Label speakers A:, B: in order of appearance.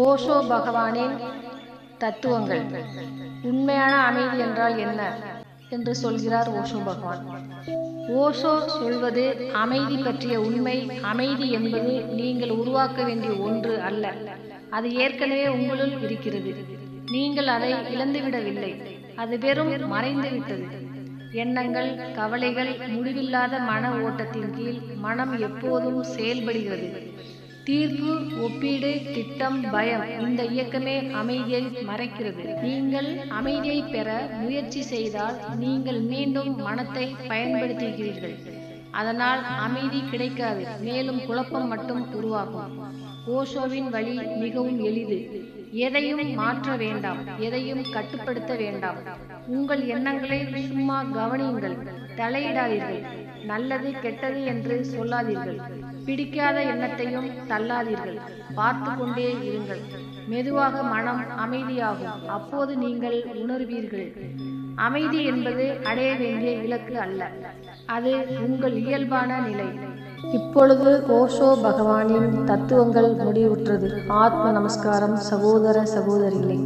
A: ஓஷோ பகவானின் தத்துவங்கள். உண்மையான அமைதி என்றால் என்ன என்று சொல்கிறார் ஓஷோ பகவான். ஓஷோ சொல்வது அமைதி பற்றிய உண்மை. அமைதி என்பது நீங்கள் உருவாக்க வேண்டிய ஒன்று அல்ல, அது ஏற்கனவே உங்களுள் இருக்கிறது. நீங்கள் அதை இழந்துவிடவில்லை, அது வெறும் மறைந்துவிட்டது. எண்ணங்கள், கவலைகள், முடிவில்லாத மன ஓட்டத்தின் கீழ் மனம் எப்போதும் செயல்படுகிறது. தீர்ப்பு, ஒப்பீடு, திட்டம், பயம், இந்த இயக்கமே அமைதியை மறைக்கிறது. நீங்கள் அமைதியை பெற முயற்சி செய்தால் நீங்கள் மீண்டும் மனத்தை பயன்படுத்துகிறீர்கள். அதனால் அமைதி கிடைக்காது, மேலும் குழப்பம் மட்டும் உருவாகும். ஓஷோவின் வழி மிகவும் எளிது. எதையும் மாற்ற வேண்டாம், எதையும் கட்டுப்படுத்த வேண்டாம். உங்கள் எண்ணங்களை சும்மா கவனியுங்கள், தலையிடாதீர்கள். நல்லது கெட்டது என்று சொல்லாதீர்கள். பிடிக்காத எண்ணத்தையும் தள்ளாதீர்கள், பார்த்து கொண்டே இருங்கள். மெதுவாக மனம் அமைதியாகும். அப்போது நீங்கள் உணர்வீர்கள், அமைதி என்பது அடைய வேண்டிய இலக்கு அல்ல, அது உங்கள் இயல்பான நிலை. இப்பொழுது ஓஷோ பகவானின் தத்துவங்கள் முடிவுற்றது. ஆத்ம நமஸ்காரம் சகோதர சகோதரிகளே.